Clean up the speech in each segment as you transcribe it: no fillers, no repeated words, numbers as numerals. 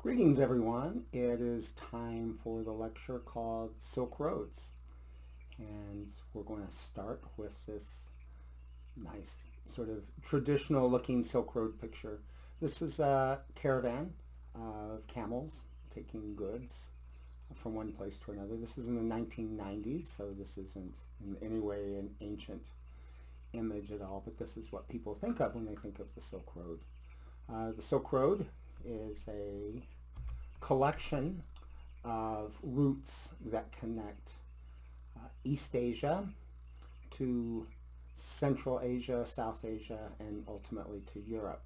Greetings, everyone. It is time for the lecture called Silk Roads. And we're going to start with this nice sort of traditional looking Silk Road picture. This is a caravan of camels taking goods from one place to another. This is in the 1990s, so this isn't in any way an ancient image at all, but this is what people think of when they think of the Silk Road. The Silk Road is a collection of routes that connect East Asia to Central Asia, South Asia, and ultimately to Europe.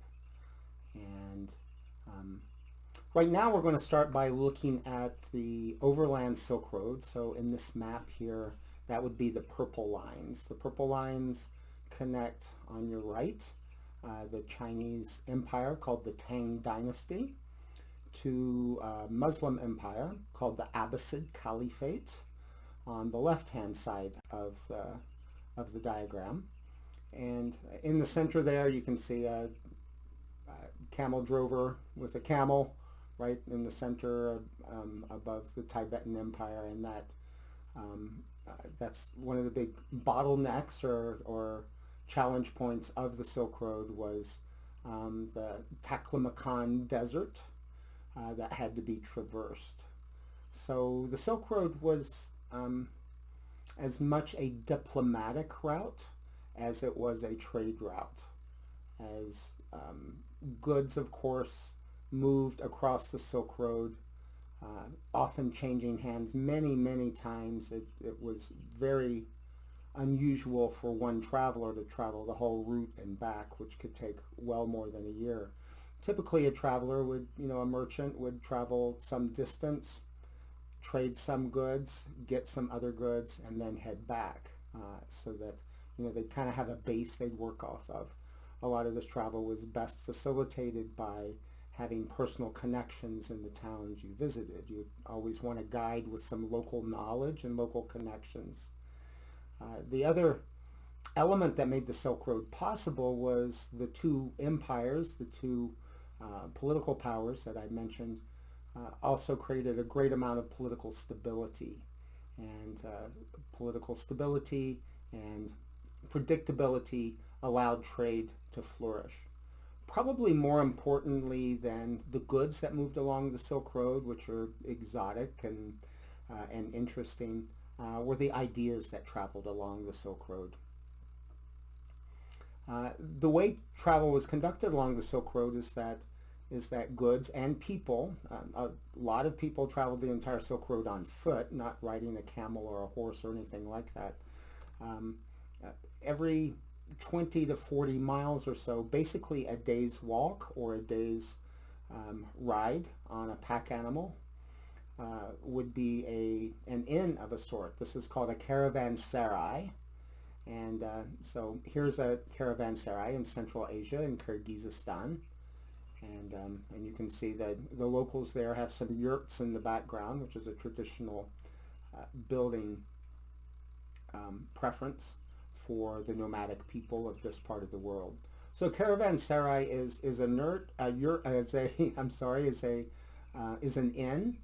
And right now we're going to start by looking at the Overland Silk Road. So in this map here, that would be the purple lines. The purple lines connect on your right the Chinese empire called the Tang dynasty to a Muslim empire called the Abbasid Caliphate on the left-hand side of the diagram. And in the center there you can see a camel drover with a camel right in the center above the Tibetan Empire, and that's one of the big bottlenecks or challenge points of the Silk Road was the Taklamakan Desert that had to be traversed. So the Silk Road was as much a diplomatic route as it was a trade route, as goods, of course, moved across the Silk Road, often changing hands many times. It was very unusual for one traveler to travel the whole route and back, which could take well more than a year. Typically a traveler would, a merchant would travel some distance, trade some goods, get some other goods, and then head back so that, they'd kind of have a base they'd work off of. A lot of this travel was best facilitated by having personal connections in the towns you visited. You always want a guide with some local knowledge and local connections. The other element that made the Silk Road possible was the two empires, the two political powers that I mentioned, also created a great amount of political stability. And political stability and predictability allowed trade to flourish. Probably more importantly than the goods that moved along the Silk Road, which are exotic and interesting, were the ideas that traveled along the Silk Road. The way travel was conducted along the Silk Road is that goods and people, a lot of people traveled the entire Silk Road on foot, not riding a camel or a horse or anything like that. Every 20 to 40 miles or so, basically a day's walk or a day's ride on a pack animal would be an inn of a sort. This is called a caravanserai. And so here's a caravanserai in Central Asia, in Kyrgyzstan. And you can see that the locals there have some yurts in the background, which is a traditional building preference for the nomadic people of this part of the world. So caravanserai is an inn.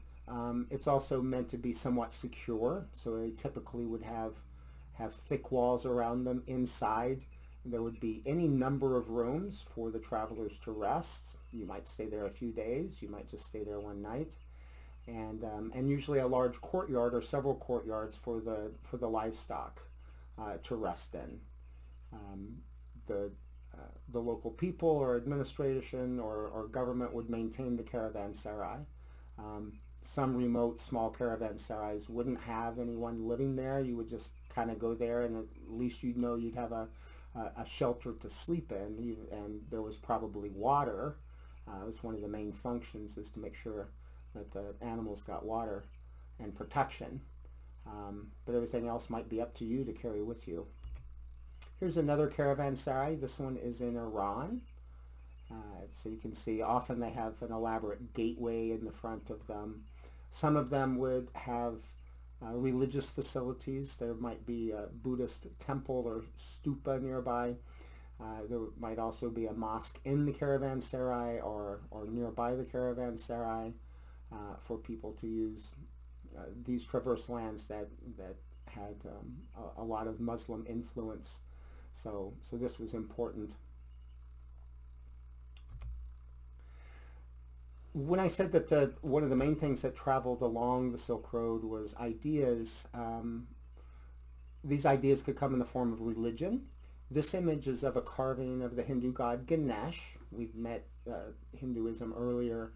It's also meant to be somewhat secure, so they typically would have thick walls around them. Inside there would be any number of rooms for the travelers to rest. You might stay there a few days, you might just stay there one night, and usually a large courtyard or several courtyards for the livestock to rest in. The local people or administration or government would maintain the caravanserai. Some remote small caravanserais wouldn't have anyone living there. You would just kind of go there, and at least you'd have a shelter to sleep in, and there was probably water. It was one of the main functions, is to make sure that the animals got water and protection. But everything else might be up to you to carry with you. Here's another caravanserai. This one is in Iran. So you can see often they have an elaborate gateway in the front of them. Some of them would have religious facilities. There might be a Buddhist temple or stupa nearby. There might also be a mosque in the caravanserai or nearby the caravanserai for people to use. These traverse lands that had a lot of Muslim influence. So this was important. When I said that one of the main things that traveled along the Silk Road was ideas, these ideas could come in the form of religion. This image is of a carving of the Hindu god Ganesh. We've met Hinduism earlier,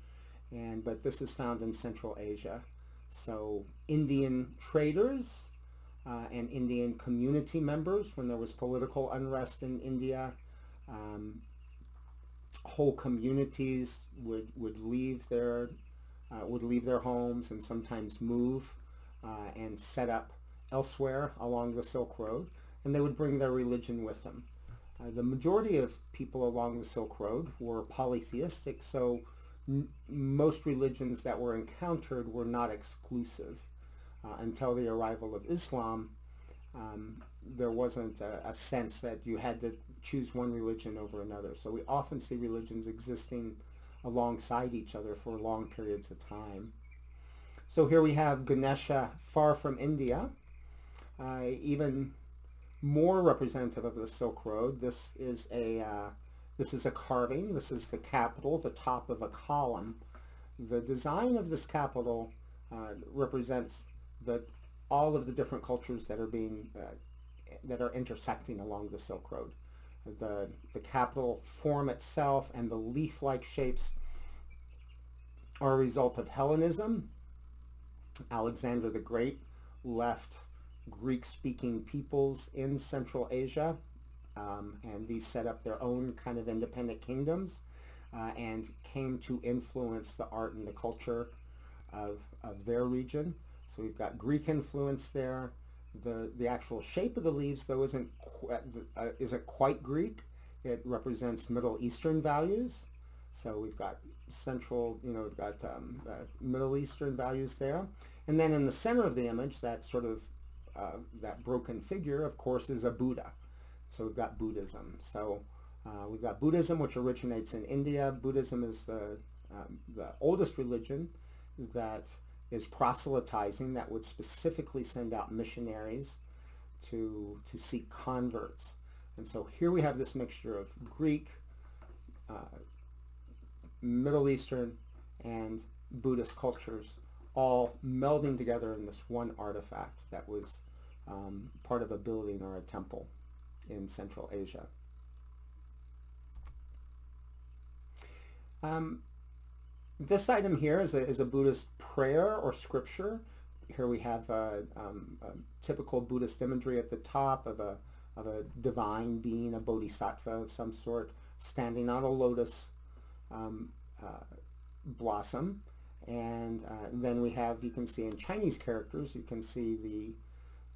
but this is found in Central Asia. So Indian traders and Indian community members, when there was political unrest in India, whole communities would leave their homes and sometimes move and set up elsewhere along the Silk Road, and they would bring their religion with them. The majority of people along the Silk Road were polytheistic, so most religions that were encountered were not exclusive. Until the arrival of Islam, there wasn't a sense that you had to choose one religion over another. So we often see religions existing alongside each other for long periods of time. So here we have Ganesha far from India, even more representative of the Silk Road. This is a carving. This is the capital, the top of a column. The design of this capital represents all of the different cultures that are intersecting along the Silk Road. The capital form itself and the leaf-like shapes are a result of Hellenism. Alexander the Great left Greek-speaking peoples in Central Asia, and these set up their own kind of independent kingdoms and came to influence the art and the culture of their region. So we've got Greek influence there. The actual shape of the leaves, though, isn't quite Greek. It represents Middle Eastern values. So we've got Middle Eastern values there. And then in the center of the image, that sort of that broken figure, of course, is a Buddha. So we've got Buddhism. So we've got Buddhism, which originates in India. Buddhism is the oldest religion that is proselytizing, that would specifically send out missionaries to seek converts. And so here we have this mixture of Greek, Middle Eastern, and Buddhist cultures all melding together in this one artifact that was part of a building or a temple in Central Asia. This item here is a Buddhist prayer or scripture. Here we have a typical Buddhist imagery at the top of a divine being, a bodhisattva of some sort, standing on a lotus blossom. And then we have, you can see in Chinese characters, you can see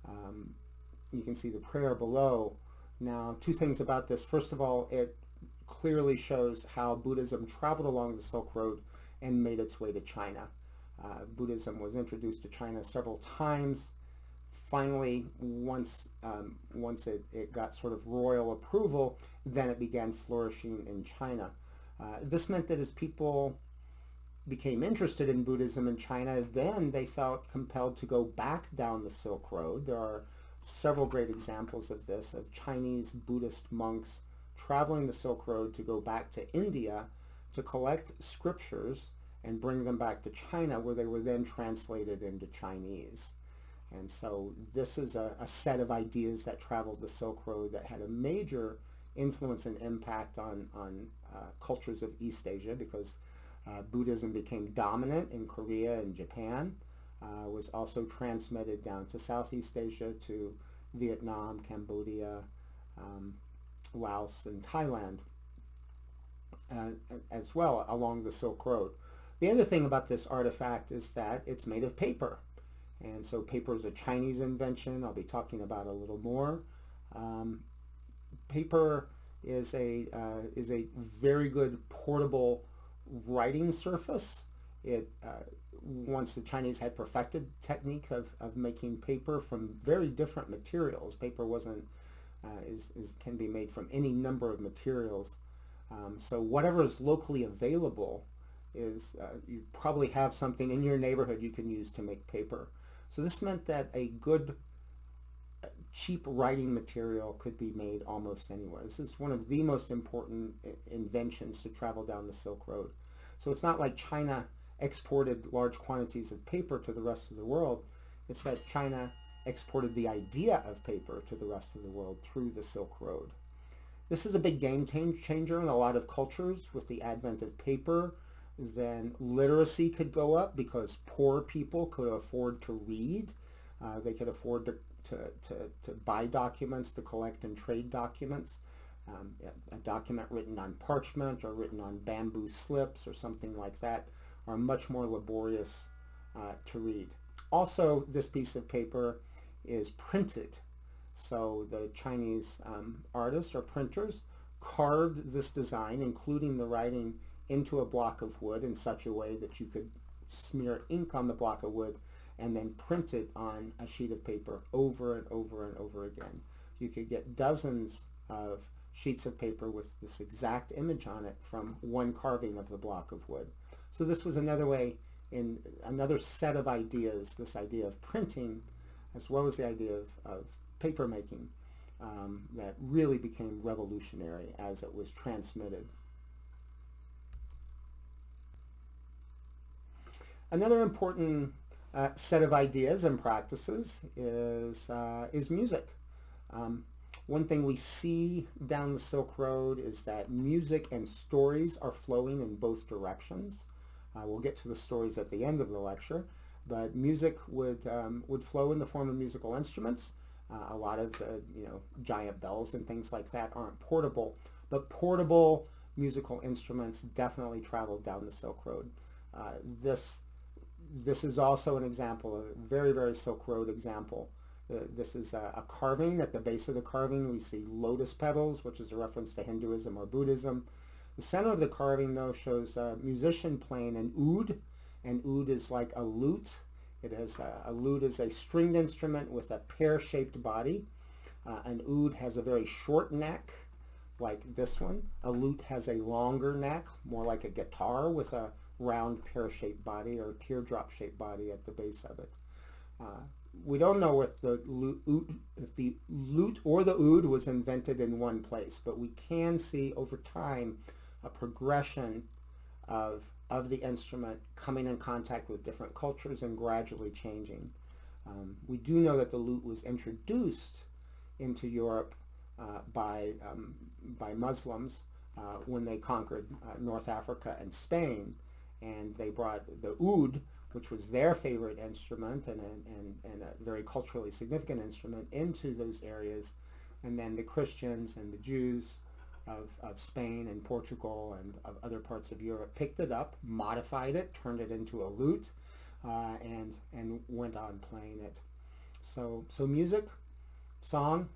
the prayer below. Now, two things about this. First of all, it clearly shows how Buddhism traveled along the Silk Road and made its way to China. Buddhism was introduced to China several times. Finally, once it got sort of royal approval, then it began flourishing in China. This meant that as people became interested in Buddhism in China, then they felt compelled to go back down the Silk Road. There are several great examples of this, of Chinese Buddhist monks traveling the Silk Road to go back to India to collect scriptures and bring them back to China, where they were then translated into Chinese. And so this is a set of ideas that traveled the Silk Road that had a major influence and impact on cultures of East Asia, because Buddhism became dominant in Korea and Japan, was also transmitted down to Southeast Asia, to Vietnam, Cambodia, Laos, and Thailand as well along the Silk Road. The other thing about this artifact is that it's made of paper. And so paper is a Chinese invention. I'll be talking about a little more. Paper is a very good portable writing surface. Once the Chinese had perfected technique of making paper from very different materials. Paper wasn't can be made from any number of materials. So whatever is locally available is, you probably have something in your neighborhood you can use to make paper. So this meant that a good, cheap writing material could be made almost anywhere. This is one of the most important inventions to travel down the Silk Road. So it's not like China exported large quantities of paper to the rest of the world. It's that China exported the idea of paper to the rest of the world through the Silk Road. This is a big game changer in a lot of cultures. With the advent of paper, then literacy could go up because poor people could afford to read. They could afford to buy documents, to collect and trade documents. A document written on parchment or written on bamboo slips or something like that are much more laborious to read. Also, this piece of paper is printed. So the Chinese artists or printers carved this design, including the writing, into a block of wood in such a way that you could smear ink on the block of wood and then print it on a sheet of paper over and over and over again. You could get dozens of sheets of paper with this exact image on it from one carving of the block of wood. So this was another way, in another set of ideas, this idea of printing, as well as the idea of paper making, that really became revolutionary as it was transmitted. Another important set of ideas and practices is music. One thing we see down the Silk Road is that music and stories are flowing in both directions. We'll get to the stories at the end of the lecture, but music would flow in the form of musical instruments. A lot of the giant bells and things like that aren't portable, but portable musical instruments definitely traveled down the Silk Road. This is also an example, a very, very Silk Road example. This is a carving. At the base of the carving, we see lotus petals, which is a reference to Hinduism or Buddhism. The center of the carving, though, shows a musician playing an oud. An oud is like a lute. A lute is a stringed instrument with a pear-shaped body. An oud has a very short neck, like this one. A lute has a longer neck, more like a guitar, with a round pear-shaped body or teardrop-shaped body at the base of it. We don't know if the lute or the oud was invented in one place, but we can see over time a progression of the instrument coming in contact with different cultures and gradually changing. We do know that the lute was introduced into Europe by Muslims when they conquered North Africa and Spain, and they brought the oud, which was their favorite instrument and a very culturally significant instrument, into those areas. And then the Christians and the Jews of Spain and Portugal and of other parts of Europe picked it up, modified it, turned it into a lute, and went on playing it. So music, song,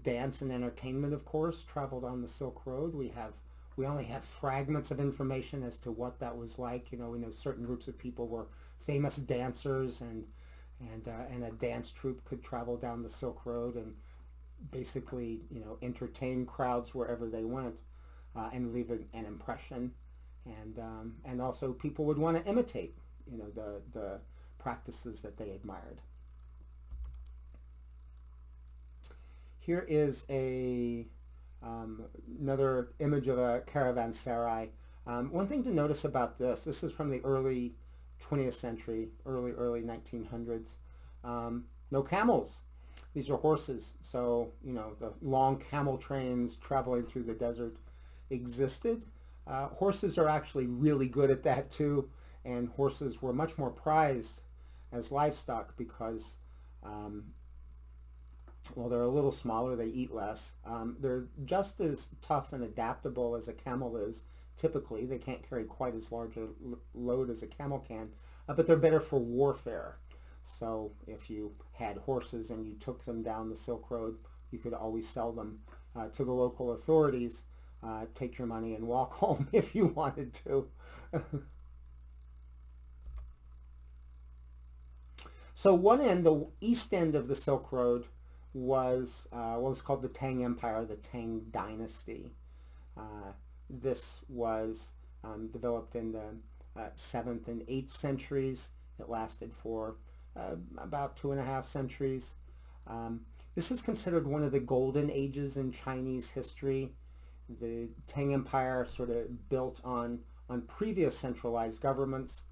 dance and entertainment, of course, traveled on the Silk Road. We only have fragments of information as to what that was like. We know certain groups of people were famous dancers, and a dance troupe could travel down the Silk Road and basically, entertain crowds wherever they went, and leave an impression. And also people would want to imitate, the practices that they admired. Here is another image of a caravanserai. One thing to notice about this is from the early 20th century, early 1900s. No camels. These are horses. So, the long camel trains traveling through the desert existed. Horses are actually really good at that too, and horses were much more prized as livestock because well, they're a little smaller, they eat less. They're just as tough and adaptable as a camel is. Typically, they can't carry quite as large a load as a camel can, but they're better for warfare. So if you had horses and you took them down the Silk Road, you could always sell them to the local authorities, take your money and walk home if you wanted to. So one end, the east end of the Silk Road, was what was called the Tang Empire, the Tang Dynasty. This was developed in the 7th and 8th centuries. It lasted for about 2.5 centuries. This is considered one of the golden ages in Chinese history. The Tang Empire sort of built on previous centralized governments.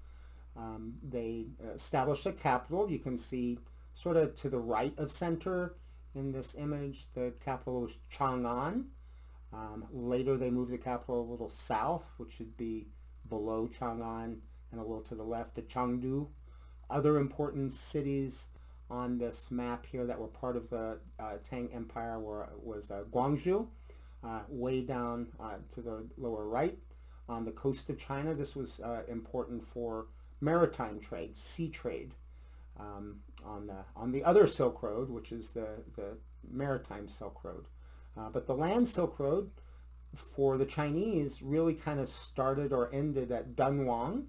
They established a capital. You can see sort of to the right of center in this image, the capital was Chang'an. Later they moved the capital a little south, which should be below Chang'an, and a little to the left to Chengdu. Other important cities on this map here that were part of the Tang Empire was Guangzhou, way down to the lower right on the coast of China. This was important for maritime trade, sea trade. On the other Silk Road, which is the maritime Silk Road. But the land Silk Road for the Chinese really kind of started or ended at Dunhuang,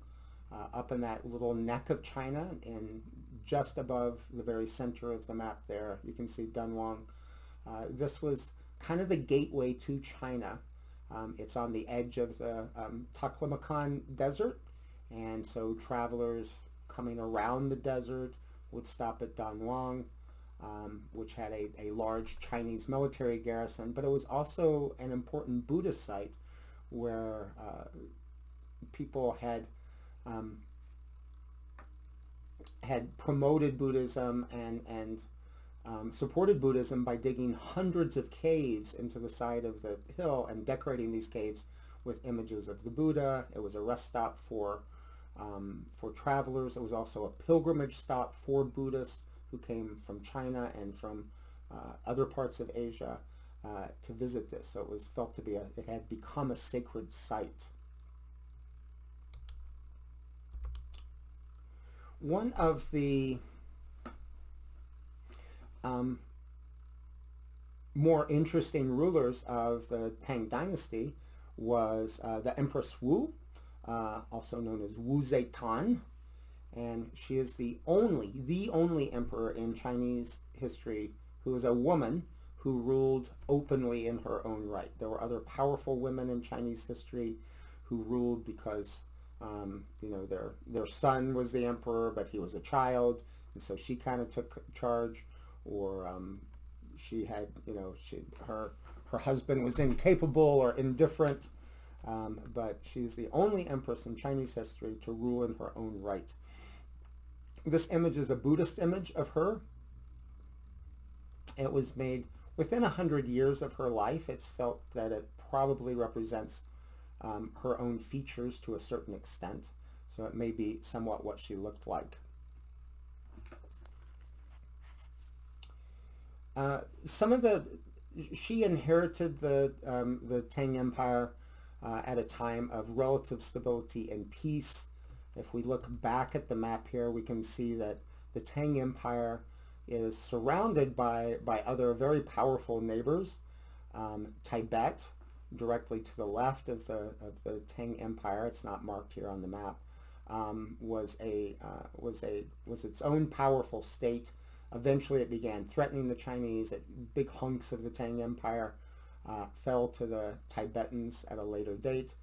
up in that little neck of China, and just above the very center of the map there, you can see Dunhuang. This was kind of the gateway to China. It's on the edge of the Taklamakan Desert, and so travelers coming around the desert would stop at Dunhuang, which had a large Chinese military garrison, but it was also an important Buddhist site where people had promoted Buddhism and supported Buddhism by digging hundreds of caves into the side of the hill and decorating these caves with images of the Buddha. It was a rest stop for travelers. It was also a pilgrimage stop for Buddhists who came from China and from other parts of Asia to visit this. So it was felt to be it had become a sacred site. One of the more interesting rulers of the Tang Dynasty was the Empress Wu, also known as Wu Zetian, and she is the only emperor in Chinese history who is a woman who ruled openly in her own right. There were other powerful women in Chinese history who ruled because their son was the emperor, but he was a child, and so she kind of took charge, or she had her husband was incapable or indifferent. But she's the only empress in Chinese history to rule in her own right. This image is a Buddhist image of her. It was made within 100 years of her life. It's felt that it probably represents her own features to a certain extent. So it may be somewhat what she looked like. She inherited the Tang Empire at a time of relative stability and peace. If we look back at the map here, we can see that the Tang Empire is surrounded by other very powerful neighbors. Tibet, directly to the left of the Tang Empire, it's not marked here on the map, was its own powerful state. Eventually, it began threatening the Chinese. Big hunks of the Tang Empire fell to the Tibetans at a later date.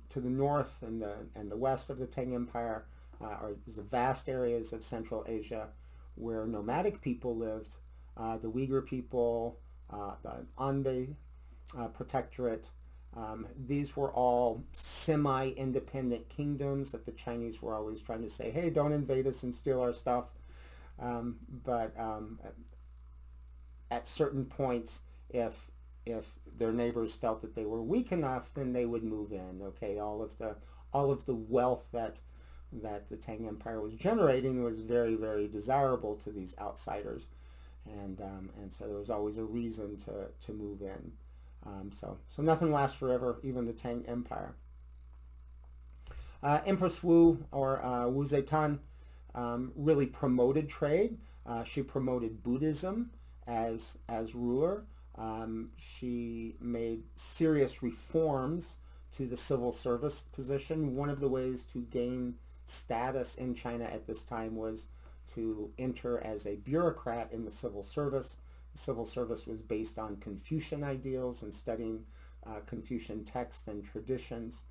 To the north and the west of the Tang Empire are the vast areas of Central Asia where nomadic people lived. The Uyghur people, the Anbe Protectorate. These were all semi-independent kingdoms that the Chinese were always trying to say, hey, don't invade us and steal our stuff. But at certain points, if their neighbors felt that they were weak enough, then they would move in. Okay, all of the wealth that the Tang Empire was generating was very, very desirable to these outsiders, and so there was always a reason to move in. So nothing lasts forever, even the Tang Empire. Empress Wu, or Wu Zetian, really promoted trade. She promoted Buddhism as ruler. She made serious reforms to the civil service position. One of the ways to gain status in China at this time was to enter as a bureaucrat in the civil service. civil service was based on Confucian ideals and studying Confucian texts and traditions.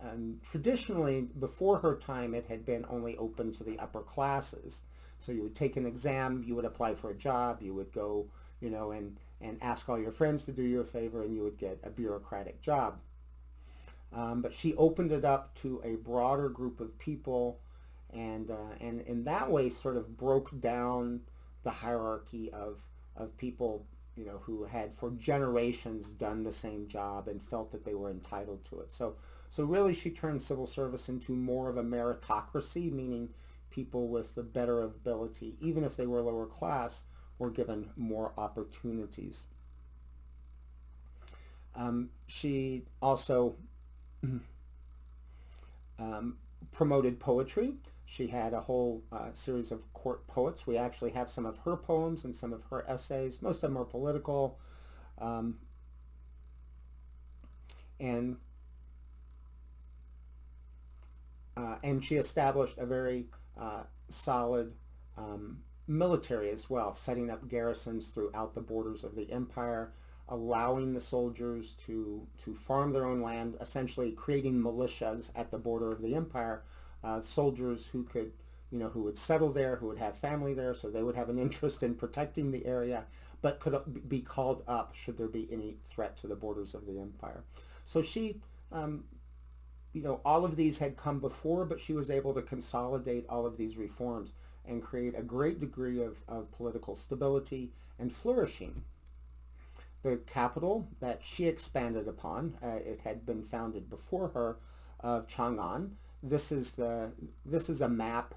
And traditionally, before her time, it had been only open to the upper classes. So you would take an exam, you would apply for a job, you would go, and ask all your friends to do you a favor, and you would get a bureaucratic job. But she opened it up to a broader group of people, and in that way sort of broke down the hierarchy of people, who had for generations done the same job and felt that they were entitled to it. So really she turned civil service into more of a meritocracy, meaning people with the better ability, even if they were lower class, were given more opportunities. She also promoted poetry. She had a whole series of court poets. We actually have some of her poems and some of her essays. Most of them are political. And she established a very solid military as well, setting up garrisons throughout the borders of the empire, allowing the soldiers to farm their own land, essentially creating militias at the border of the empire, soldiers who could, who would settle there, who would have family there, so they would have an interest in protecting the area, but could be called up should there be any threat to the borders of the empire. So she, all of these had come before, but she was able to consolidate all of these reforms and create a great degree of political stability and flourishing. The capital that she expanded upon, it had been founded before her, of Chang'an. This is a map.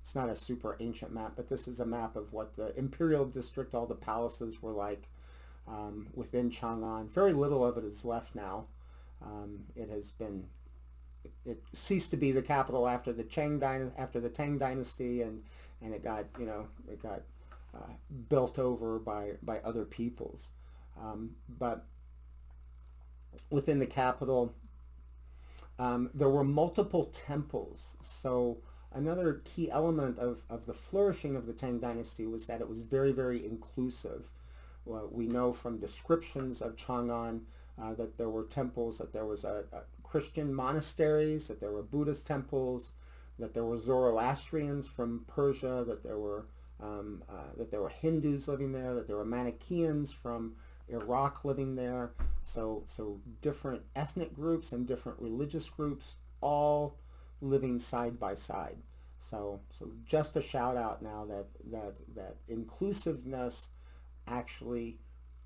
It's not a super ancient map, but this is a map of what the imperial district, all the palaces were like within Chang'an. Very little of it is left now. It ceased to be the capital after the Tang dynasty, and it got built over by other peoples. But within the capital, there were multiple temples. So another key element of the flourishing of the Tang dynasty was that it was very, very inclusive. Well, we know from descriptions of Chang'an that there were temples, that there was a Christian monasteries, that there were Buddhist temples, that there were Zoroastrians from Persia, that there were Hindus living there, that there were Manichaeans from Iraq living there. So different ethnic groups and different religious groups all living side by side. So just a shout out now that inclusiveness actually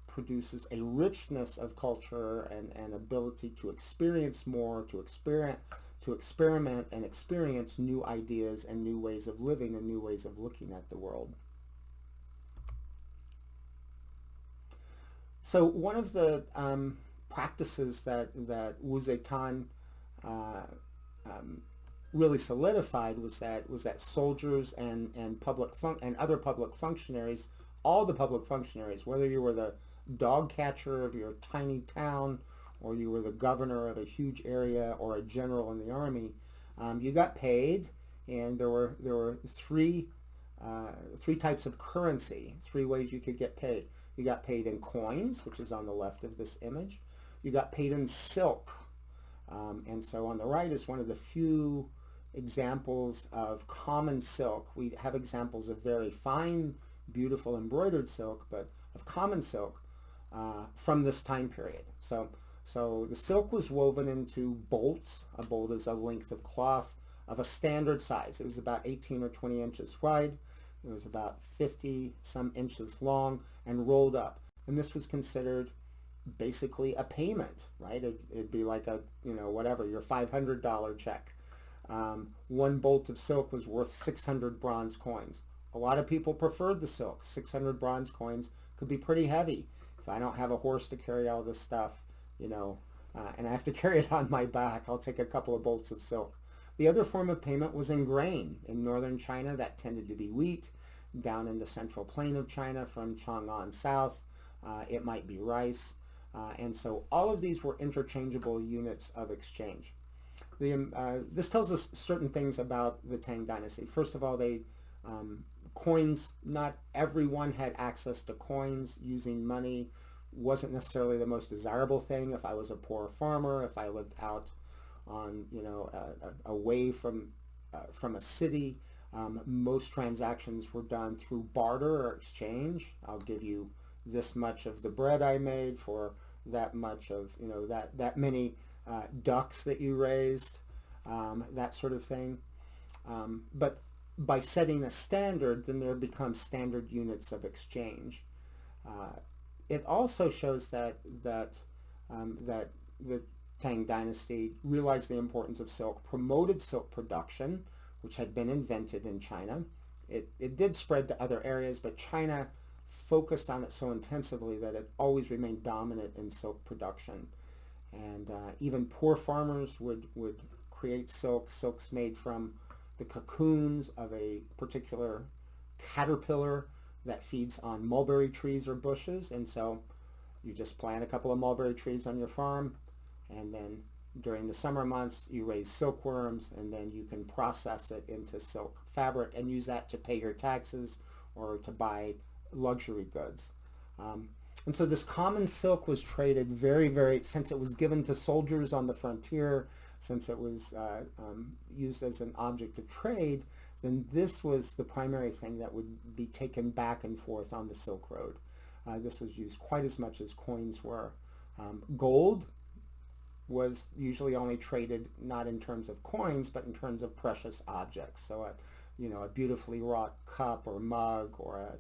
produces a richness of culture and ability to experience more, to experiment and experience new ideas and new ways of living and new ways of looking at the world. So one of the practices that Wu Zetian really solidified was that soldiers and other public functionaries, all the public functionaries, whether you were the dog catcher of your tiny town, or you were the governor of a huge area, or a general in the army, you got paid, and there were three types of currency, three ways you could get paid. You got paid in coins, which is on the left of this image. You got paid in silk, and so on the right is one of the few examples of common silk. We have examples of very fine, beautiful embroidered silk, but of common silk from this time period. So the silk was woven into bolts. A bolt is a length of cloth of a standard size. It was about 18 or 20 inches wide. It was about 50 some inches long and rolled up. And this was considered basically a payment, right? It'd be like your $500 check. One bolt of silk was worth 600 bronze coins. A lot of people preferred the silk. 600 bronze coins could be pretty heavy. If I don't have a horse to carry all this stuff, and I have to carry it on my back, I'll take a couple of bolts of silk. The other form of payment was in grain. In northern China, that tended to be wheat. Down in the central plain of China from Chang'an south, it might be rice. And so all of these were interchangeable units of exchange. This tells us certain things about the Tang dynasty. First of all, they Coins, not everyone had access to coins. Using money wasn't necessarily the most desirable thing. If I was a poor farmer, if I lived out on, away from a city, most transactions were done through barter or exchange. I'll give you this much of the bread I made for that much of, that many ducks that you raised, that sort of thing. But by setting a standard, then there becomes standard units of exchange. It also shows that the Tang dynasty realized the importance of silk, promoted silk production, which had been invented in China. It did spread to other areas, but China focused on it so intensively that it always remained dominant in silk production. And even poor farmers would create silks made from the cocoons of a particular caterpillar that feeds on mulberry trees or bushes. And so you just plant a couple of mulberry trees on your farm, and then during the summer months you raise silkworms, and then you can process it into silk fabric and use that to pay your taxes or to buy luxury goods. And so this common silk was traded since it was given to soldiers on the frontier, since it was used as an object of trade, then this was the primary thing that would be taken back and forth on the Silk Road. This was used quite as much as coins were. Gold was usually only traded not in terms of coins, but in terms of precious objects. So a beautifully wrought cup or mug, or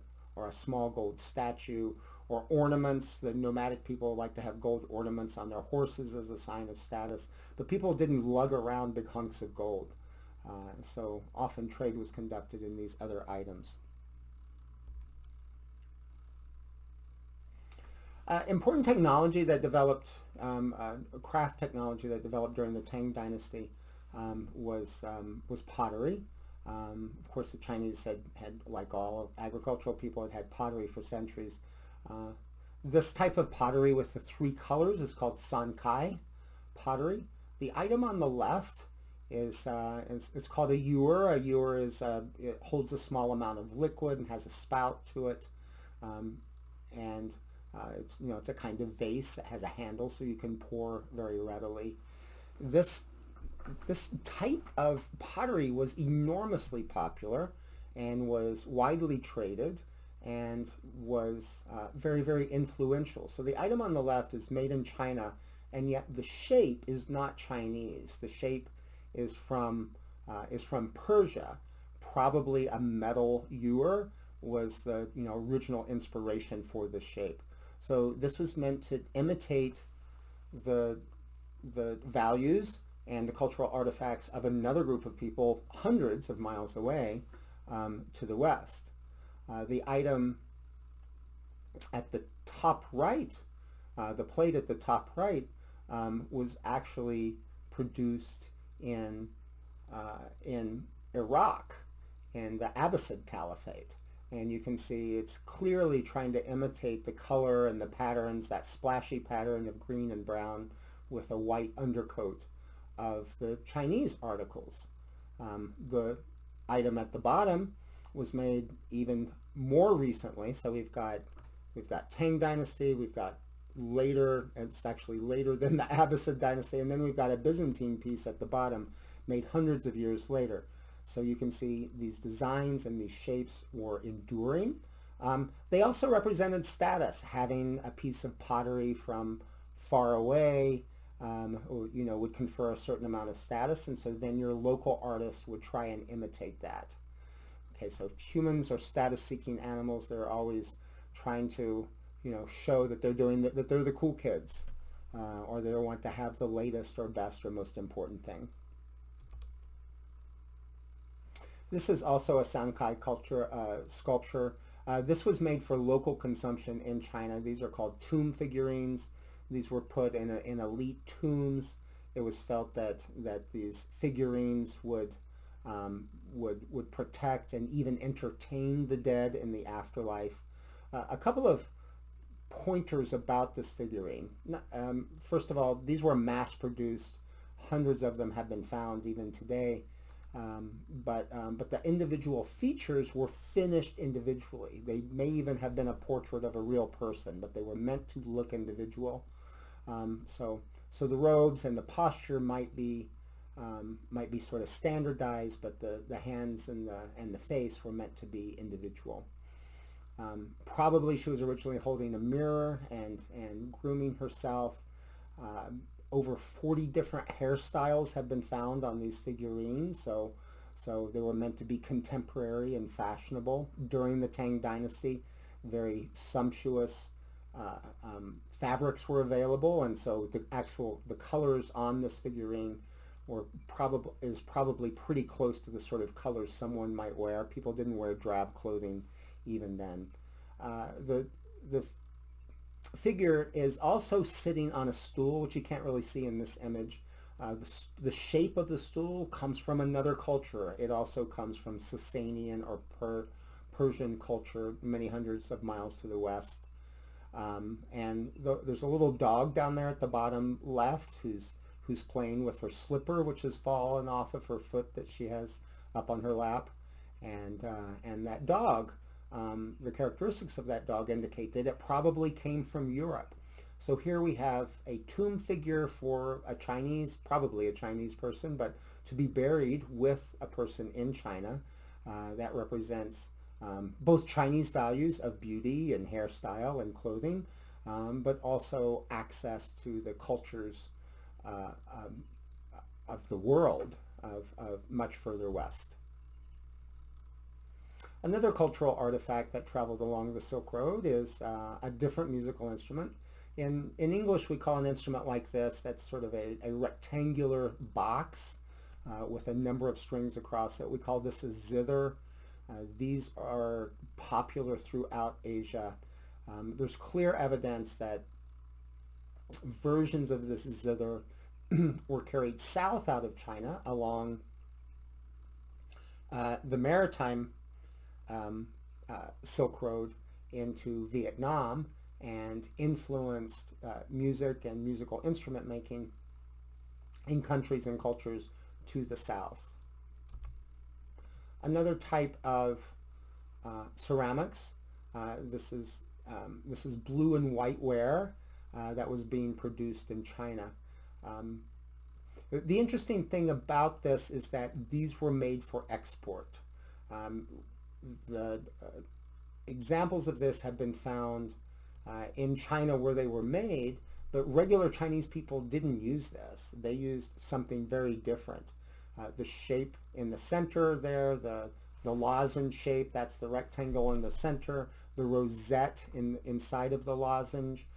a small gold statue, or ornaments. The nomadic people like to have gold ornaments on their horses as a sign of status, but people didn't lug around big hunks of gold. So often trade was conducted in these other items. Important technology that developed, craft technology that developed during the Tang Dynasty was pottery. Of course, the Chinese had, like all agricultural people, had pottery for centuries. This type of pottery with the three colors is called sankai pottery. The item on the left is it's called a ewer. A ewer it holds a small amount of liquid and has a spout to it, and it's a kind of vase that has a handle so you can pour very readily. This type of pottery was enormously popular and was widely traded and was very, very influential. So the item on the left is made in China, and yet the shape is not Chinese. The shape is from Persia. Probably a metal ewer was the original inspiration for the shape. So this was meant to imitate the values and the cultural artifacts of another group of people hundreds of miles away to the west. The item at the top right, the plate at the top right, was actually produced in Iraq, in the Abbasid Caliphate. And you can see it's clearly trying to imitate the color and the patterns, that splashy pattern of green and brown with a white undercoat of the Chinese articles. The item at the bottom was made even more recently. So we've got Tang Dynasty, we've got later, it's actually later than the Abbasid Dynasty, and then we've got a Byzantine piece at the bottom made hundreds of years later. So you can see these designs and these shapes were enduring. They also represented status. Having a piece of pottery from far away would confer a certain amount of status, and so then your local artist would try and imitate that. Okay, so humans are status-seeking animals. They're always trying to show that that they're the cool kids, or they want to have the latest or best or most important thing. This is also a Sankai sculpture. This was made for local consumption in China. These are called tomb figurines. These were put in elite tombs. It was felt that these figurines would protect and even entertain the dead in the afterlife. A couple of pointers about this figurine. First of all, these were mass-produced. Hundreds of them have been found even today. but the individual features were finished individually. They may even have been a portrait of a real person, but they were meant to look individual. So the robes and the posture might be sort of standardized, but the hands and the face were meant to be individual. Probably she was originally holding a mirror and grooming herself. Over 40 different hairstyles have been found on these figurines, so they were meant to be contemporary and fashionable during the Tang Dynasty. Very sumptuous fabrics were available, and so the colors on this figurine is probably pretty close to the sort of colors someone might wear. People didn't wear drab clothing even then. The figure is also sitting on a stool, which you can't really see in this image. The shape of the stool comes from another culture. It also comes from Sasanian or Persian culture, many hundreds of miles to the west. There's a little dog down there at the bottom left who's playing with her slipper, which has fallen off of her foot that she has up on her lap. And that dog, the characteristics of that dog indicate that it probably came from Europe. So here we have a tomb figure for probably a Chinese person, but to be buried with a person in China. That represents both Chinese values of beauty and hairstyle and clothing, but also access to the cultures of the world of much further west. Another cultural artifact that traveled along the Silk Road is a different musical instrument. In English, we call an instrument like this that's sort of a rectangular box with a number of strings across it. We call this a zither. These are popular throughout Asia. There's clear evidence that versions of this zither were carried south out of China along the maritime Silk Road into Vietnam and influenced music and musical instrument making in countries and cultures to the south. Another type of ceramics, this is blue and white ware that was being produced in China. The interesting thing about this is that these were made for export. The examples of this have been found in China where they were made, but regular Chinese people didn't use this. They used something very different. The shape in the center there, the lozenge shape, that's the rectangle in the center, the rosette inside of the lozenge,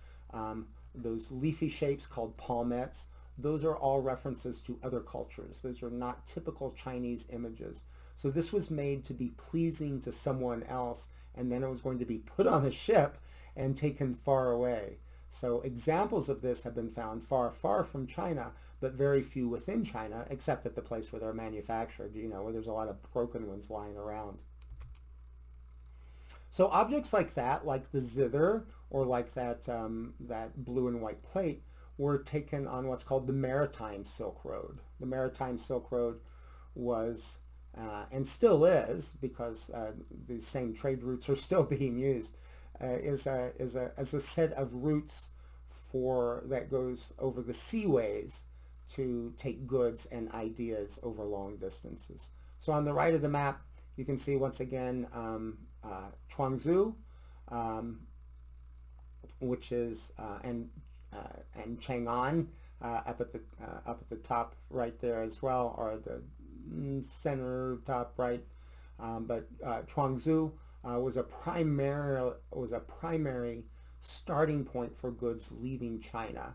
those leafy shapes called palmettes, those are all references to other cultures. Those are not typical Chinese images. So this was made to be pleasing to someone else, and then it was going to be put on a ship and taken far away. So examples of this have been found far, far from China, but very few within China, except at the place where they're manufactured, where there's a lot of broken ones lying around. So objects like that, like the zither, or like that blue and white plate, were taken on what's called the Maritime Silk Road. The Maritime Silk Road was, and still is, because these same trade routes are still being used, is a set of routes that goes over the seaways to take goods and ideas over long distances. So on the right of the map, you can see once again Chuangzu, which is and Chang'an up at the top right there as well, or the center top right. But Chuangzu was a primary starting point for goods leaving China.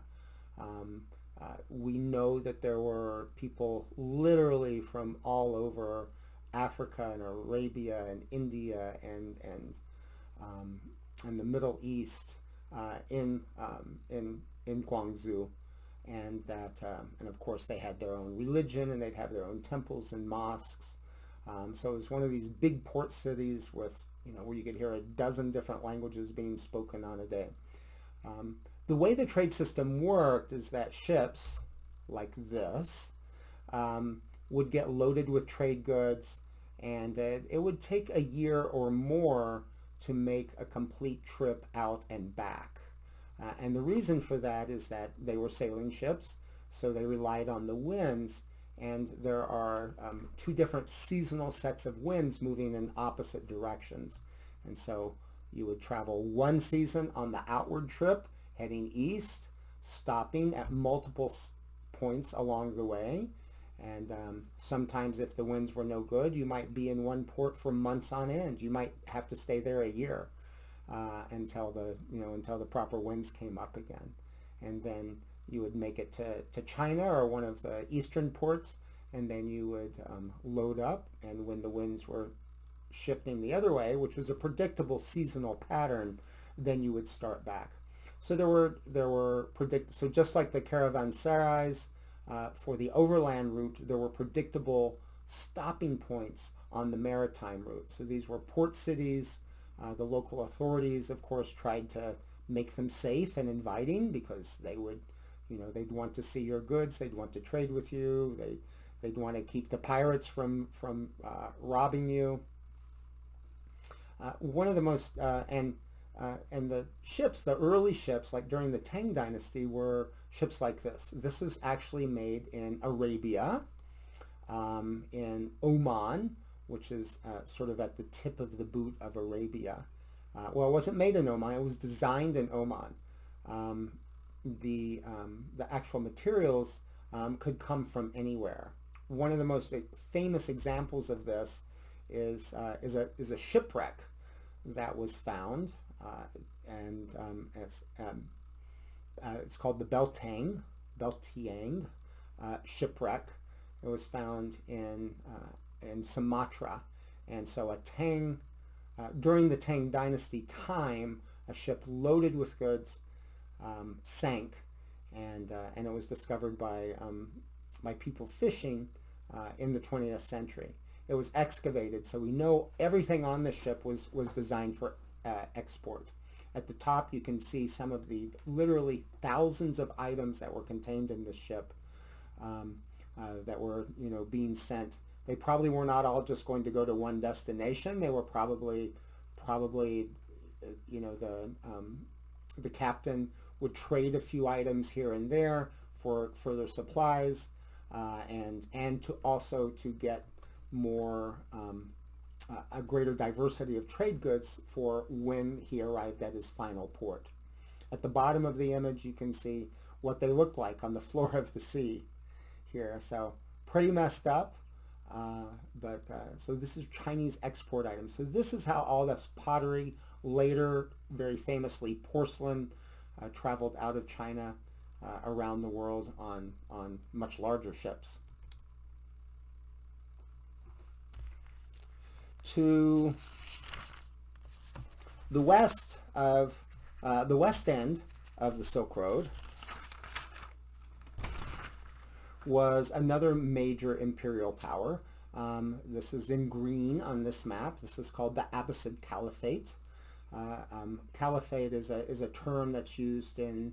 We know that there were people literally from all over Africa and Arabia and India and the Middle East in Guangzhou, and of course they had their own religion and they'd have their own temples and mosques. So it was one of these big port cities with where you could hear a dozen different languages being spoken on a day. The way the trade system worked is that ships like this would get loaded with trade goods, and it would take a year or more to make a complete trip out and back. And the reason for that is that they were sailing ships, so they relied on the winds, and there are two different seasonal sets of winds moving in opposite directions. And so you would travel one season on the outward trip, heading east, stopping at multiple points along the way. And sometimes if the winds were no good, you might be in one port for months on end. You might have to stay there a year until the proper winds came up again. And then you would make it to China or one of the eastern ports, and then you would load up, and when the winds were shifting the other way, which was a predictable seasonal pattern, then you would start back. So so just like the caravanserais for the overland route, there were predictable stopping points on the maritime route. So these were port cities. The local authorities, of course, tried to make them safe and inviting, because they'd want to see your goods, they'd want to trade with you, they'd want to keep the pirates from robbing you. One of the most and the ships, the early ships, like during the Tang Dynasty, were ships like this. This was actually made in Arabia, in Oman, which is sort of at the tip of the boot of Arabia. Well, it wasn't made in Oman, it was designed in Oman. The actual materials could come from anywhere. One of the most famous examples of this is a shipwreck that was found, and it's called the Beltang shipwreck. It was found in Sumatra, and so during the Tang Dynasty time, a ship loaded with goods sank, and it was discovered by people fishing in the 20th century. It was excavated, so we know everything on the ship was designed for export. At the top, you can see some of the literally thousands of items that were contained in the ship that were being sent. They probably were not all just going to go to one destination. They were probably the captain would trade a few items here and there for further supplies, and to get more a greater diversity of trade goods for when he arrived at his final port. At the bottom of the image, you can see what they look like on the floor of the sea here. So pretty messed up, so this is Chinese export items. So this is how all this pottery, later very famously porcelain, traveled out of China around the world on much larger ships. To the west end of the Silk Road was another major imperial power. This is in green on this map. This is called the Abbasid Caliphate. Caliphate is a term that's used in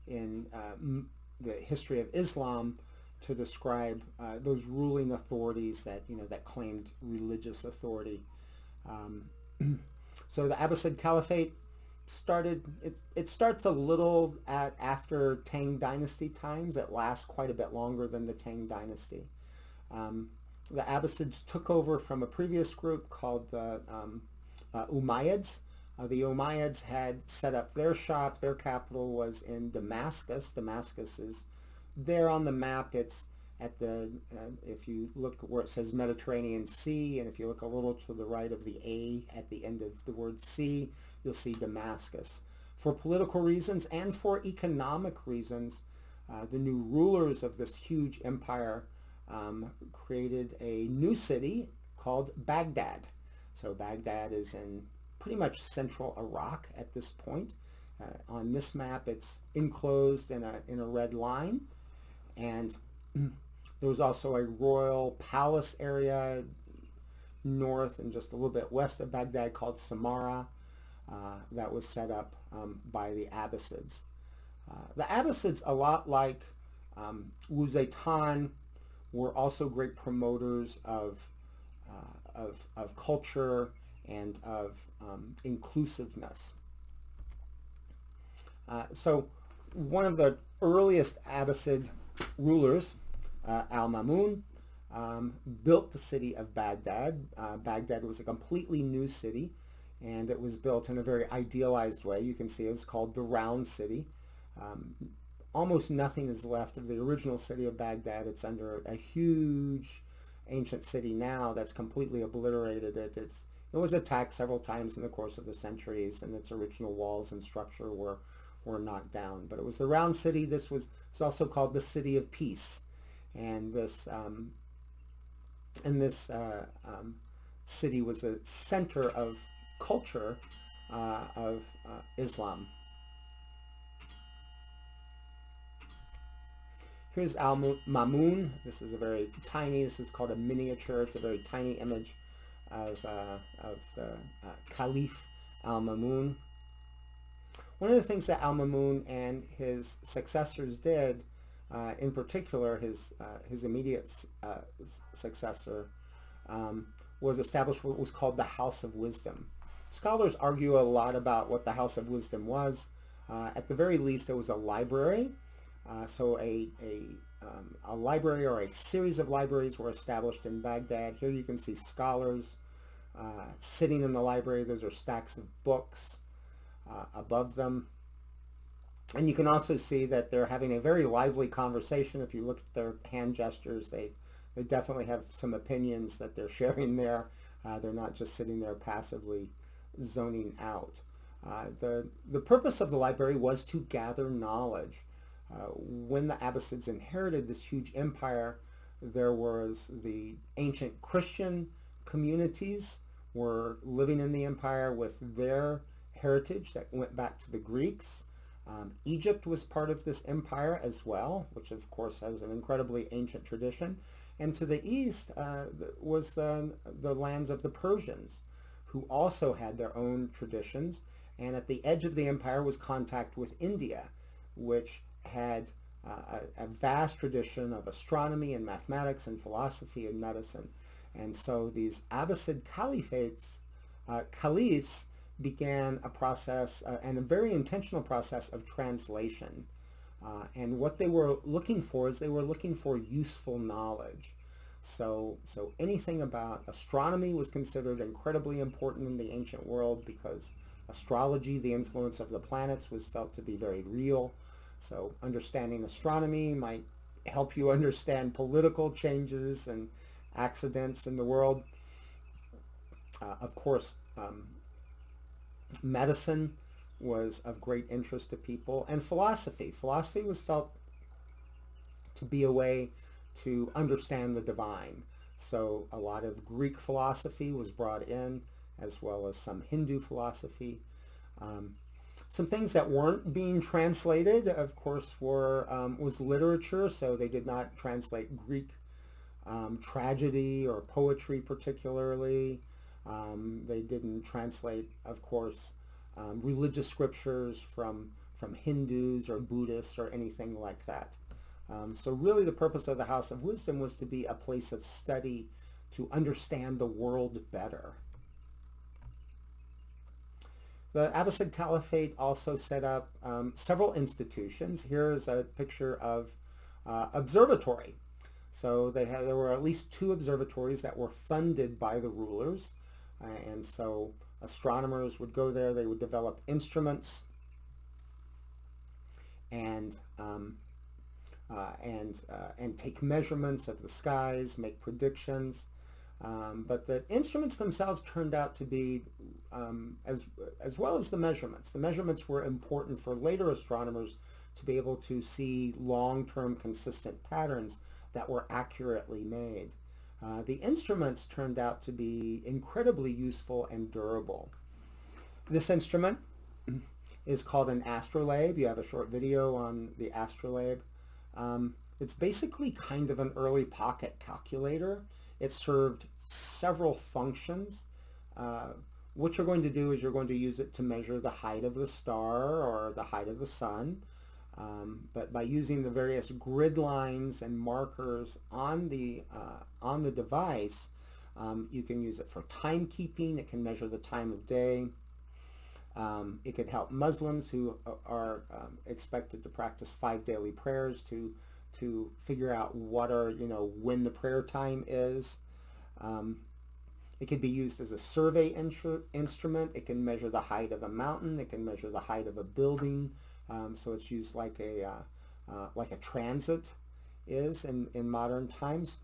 the history of Islam to describe those ruling authorities that claimed religious authority. So the Abbasid Caliphate started. It starts a little after Tang Dynasty times. It lasts quite a bit longer than the Tang Dynasty. The Abbasids took over from a previous group called the Umayyads. The Umayyads had set up their shop. Their capital was in Damascus. Damascus is there on the map. It's at the, if you look where it says Mediterranean Sea, and if you look a little to the right of the A at the end of the word sea, you'll see Damascus. For political reasons and for economic reasons, the new rulers of this huge empire created a new city called Baghdad. So Baghdad is in pretty much central Iraq at this point. On this map, it's enclosed in a red line, and there was also a royal palace area north and just a little bit west of Baghdad called Samarra that was set up by the Abbasids. The Abbasids, a lot like Wuzaitan, were also great promoters of culture and of inclusiveness. So one of the earliest Abbasid rulers, Al-Mamun, built the city of Baghdad. Baghdad was a completely new city, and it was built in a very idealized way. You can see it's called the Round City. Almost nothing is left of the original city of Baghdad. It's under a huge ancient city now that's completely obliterated. It was attacked several times in the course of the centuries, and its original walls and structure were knocked down. But it was the Round City. This was also called the City of Peace, and this city was the center of culture of Islam. Here's Al-Mamun. This is this is called a miniature. It's a very tiny image of the Caliph Al-Mamun. One of the things that Al-Mamun and his successors did, in particular his immediate successor, was establish what was called the House of Wisdom. Scholars argue a lot about what the House of Wisdom was. At the very least, it was a library. So a library or a series of libraries were established in Baghdad. Here you can see scholars sitting in the library. Those are stacks of books above them. And you can also see that they're having a very lively conversation. If you look at their hand gestures, they definitely have some opinions that they're sharing there. They're not just sitting there passively zoning out. The purpose of the library was to gather knowledge. When the Abbasids inherited this huge empire, there was the ancient Christian communities were living in the empire with their heritage that went back to the Greeks. Egypt was part of this empire as well, which of course has an incredibly ancient tradition. And to the east was the lands of the Persians, who also had their own traditions. And at the edge of the empire was contact with India, which had a vast tradition of astronomy and mathematics and philosophy and medicine. And so these Abbasid caliphs began a process, and a very intentional process of translation. And what they were looking for is they were looking for useful knowledge. So anything about astronomy was considered incredibly important in the ancient world, because astrology, the influence of the planets, was felt to be very real. So understanding astronomy might help you understand political changes and accidents in the world. Of course, medicine was of great interest to people, and philosophy. Philosophy was felt to be a way to understand the divine. So a lot of Greek philosophy was brought in, as well as some Hindu philosophy. Some things that weren't being translated, of course, was literature. So they did not translate Greek tragedy or poetry particularly. They didn't translate, of course, religious scriptures from Hindus or Buddhists or anything like that. So really the purpose of the House of Wisdom was to be a place of study to understand the world better. The Abbasid Caliphate also set up several institutions. Here's a picture of observatory. So there were at least 2 observatories that were funded by the rulers. And so astronomers would go there. They would develop instruments and take measurements of the skies, make predictions. But the instruments themselves turned out to be, as well as the measurements. The measurements were important for later astronomers to be able to see long-term consistent patterns that were accurately made. The instruments turned out to be incredibly useful and durable. This instrument is called an astrolabe. You have a short video on the astrolabe. It's basically kind of an early pocket calculator. It served several functions. What you're going to do is you're going to use it to measure the height of the star or the height of the sun. But by using the various grid lines and markers on the device, you can use it for timekeeping. It can measure the time of day. It could help Muslims who are expected to practice 5 daily prayers to figure out what are, when the prayer time is. It could be used as a survey instrument. It can measure the height of a mountain. It can measure the height of a building. So it's used like a transit is in modern times.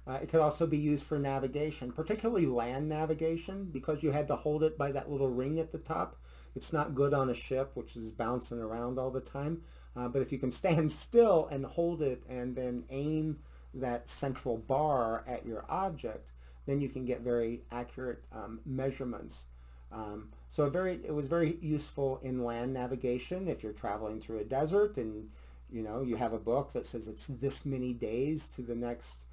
It could also be used for navigation, particularly land navigation, because you had to hold it by that little ring at the top. It's not good on a ship, which is bouncing around all the time. But if you can stand still and hold it and then aim that central bar at your object, then you can get very accurate measurements. So it was very useful in land navigation. If you're traveling through a desert and you have a book that says it's this many days to the next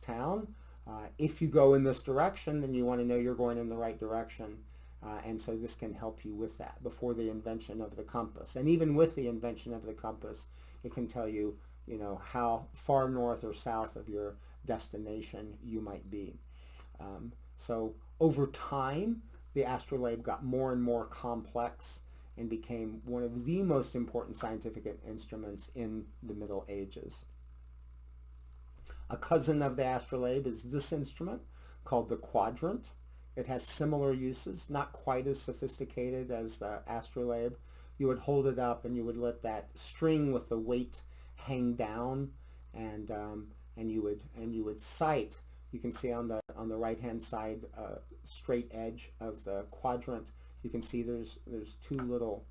town. If you go in this direction, then you want to know you're going in the right direction. And so this can help you with that before the invention of the compass. And even with the invention of the compass, it can tell you, how far north or south of your destination you might be. So over time, the astrolabe got more and more complex and became one of the most important scientific instruments in the Middle Ages. A cousin of the astrolabe is this instrument called the quadrant. It has similar uses, not quite as sophisticated as the astrolabe. You would hold it up and you would let that string with the weight hang down, and you would sight. You can see on the right hand side straight edge of the quadrant. You can see there's two little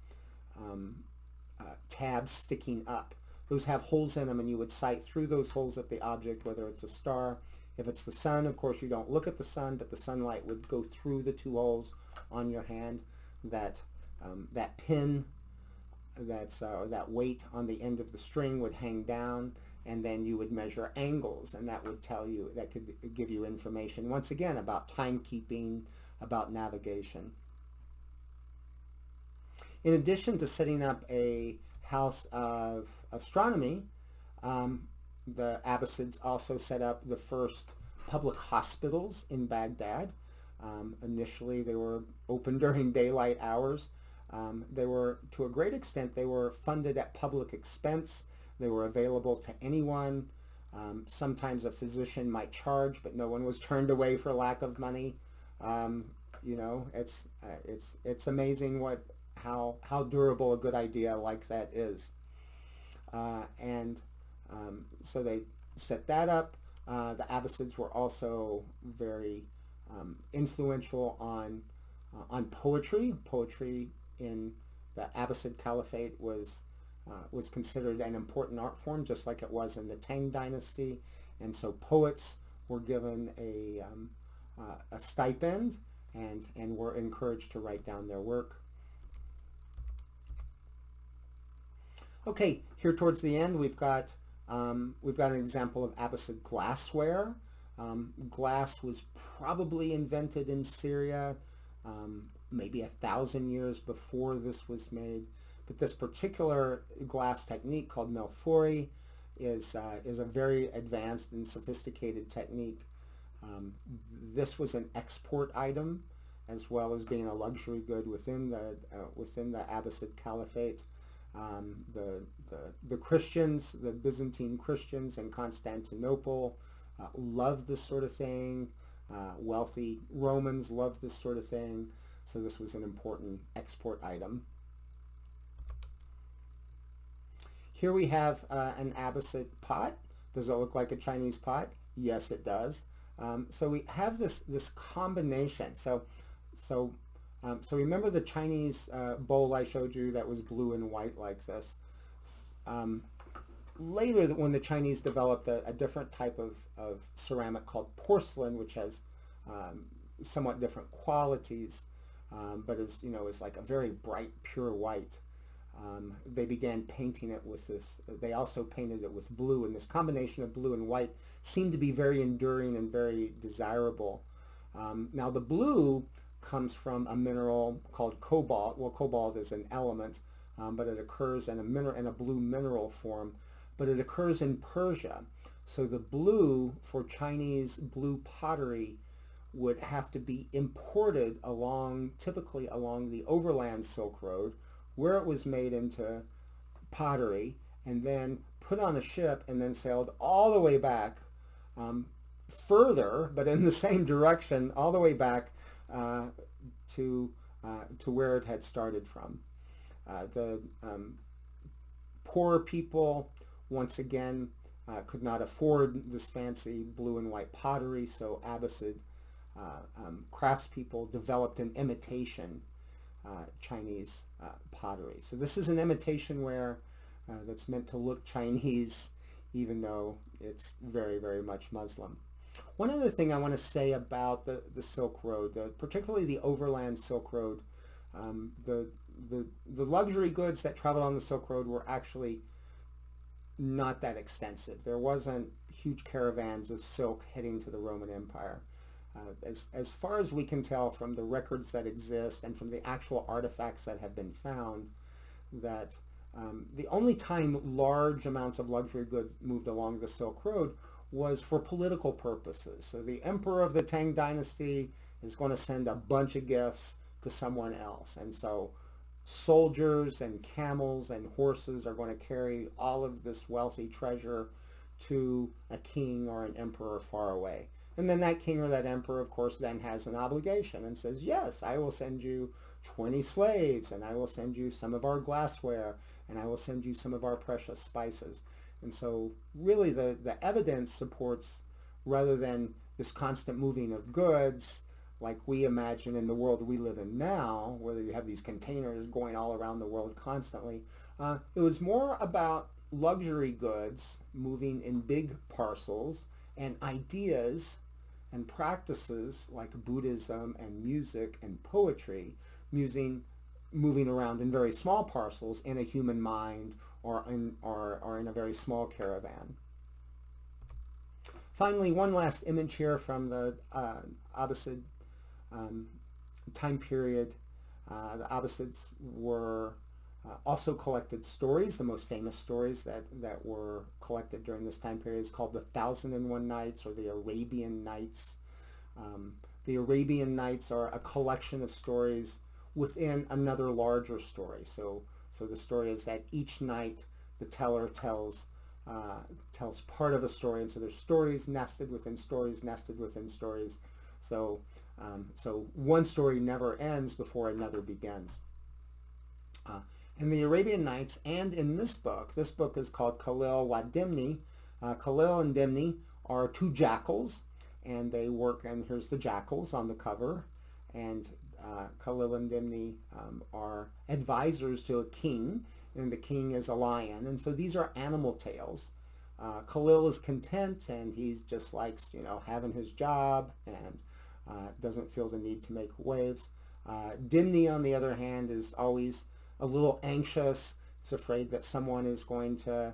tabs sticking up. Those have holes in them, and you would sight through those holes at the object, whether it's a star. If it's the sun, of course, you don't look at the sun, but the sunlight would go through the 2 holes on your hand. That pin, or that weight on the end of the string would hang down, and then you would measure angles, and that could give you information, once again, about timekeeping, about navigation. In addition to setting up a house of astronomy, the Abbasids also set up the first public hospitals in Baghdad. Initially, they were open during daylight hours. They were, to a great extent, they were funded at public expense. They were available to anyone. Sometimes a physician might charge, but no one was turned away for lack of money. It's amazing how durable a good idea like that is. So they set that up. The Abbasids were also very influential on poetry. Poetry in the Abbasid Caliphate was considered an important art form, just like it was in the Tang dynasty. And so poets were given a stipend and were encouraged to write down their work. Okay, here towards the end, we've got an example of Abbasid glassware. Glass was probably invented in Syria, maybe 1,000 years before this was made. But this particular glass technique called melphori is a very advanced and sophisticated technique. This was an export item, as well as being a luxury good within the Abbasid Caliphate. The Christians, the Byzantine Christians in Constantinople loved this sort of thing. Wealthy Romans loved this sort of thing. So this was an important export item. Here we have an Abbasid pot. Does it look like a Chinese pot? Yes, it does. So we have this combination. So remember the Chinese bowl I showed you that was blue and white like this. Later, when the Chinese developed a different type of ceramic called porcelain, which has somewhat different qualities, but is like a very bright, pure white. They began painting it with this. They also painted it with blue, and this combination of blue and white seemed to be very enduring and very desirable. Now, the blue comes from a mineral called cobalt. Well, cobalt is an element but it occurs in a blue mineral form, but it occurs in Persia. So the blue for Chinese blue pottery would have to be imported typically along the Overland Silk Road, where it was made into pottery, and then put on a ship and then sailed all the way back, further, but in the same direction, all the way back to where it had started from. The poorer people, once again, could not afford this fancy blue and white pottery, so Abbasid craftspeople developed an imitation Chinese pottery. So this is an imitation ware that's meant to look Chinese, even though it's very, very much Muslim. One other thing I want to say about the Silk Road, particularly the Overland Silk Road, the luxury goods that traveled on the Silk Road were actually not that extensive. There wasn't huge caravans of silk heading to the Roman Empire. As far as we can tell from the records that exist and from the actual artifacts that have been found, that the only time large amounts of luxury goods moved along the Silk Road was for political purposes. So the emperor of the Tang dynasty is going to send a bunch of gifts to someone else. And so soldiers and camels and horses are going to carry all of this wealthy treasure to a king or an emperor far away. And then that king or that emperor, of course, then has an obligation and says, yes, I will send you 20 slaves, and I will send you some of our glassware, and I will send you some of our precious spices. And so really the evidence supports, rather than this constant moving of goods like we imagine in the world we live in now, where you have these containers going all around the world constantly, it was more about luxury goods moving in big parcels, and ideas and practices like Buddhism and music and poetry moving around in very small parcels in a human mind or in a very small caravan. Finally, one last image here from the Abbasid time period. The Abbasids were also collected stories. The most famous stories that were collected during this time period is called the 1001 Nights, or the Arabian Nights. The Arabian Nights are a collection of stories within another larger story. So the story is that each night the teller tells part of a story, and so there's stories nested within stories nested within stories. So one story never ends before another begins. In the Arabian Nights, and in this book is called Khalil wa Dimni. Khalil and Dimni are two jackals, and they work, and here's the jackals on the cover, and Khalil and Dimni are advisors to a king, and the king is a lion, and so these are animal tales. Khalil is content, and he just likes, having his job, and doesn't feel the need to make waves. Dimni, on the other hand, is always a little anxious. He's afraid that someone is going to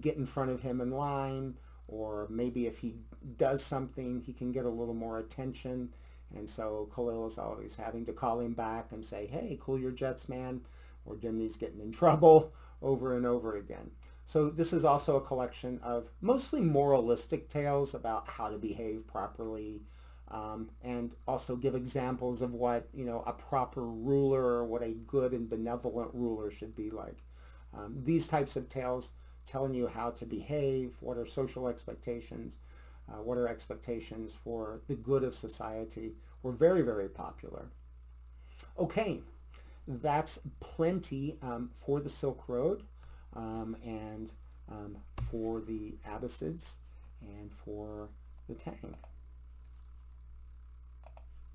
get in front of him in line, or maybe if he does something, he can get a little more attention. And so Khalil is always having to call him back and say, hey, cool your jets, man, or Dimni's getting in trouble over and over again. So this is also a collection of mostly moralistic tales about how to behave properly, and also give examples of what, a proper ruler, or what a good and benevolent ruler should be like. These types of tales telling you how to behave, what are social expectations, what are expectations for the good of society, were very, very popular. Okay, that's plenty for the Silk Road, and for the Abbasids and for the Tang.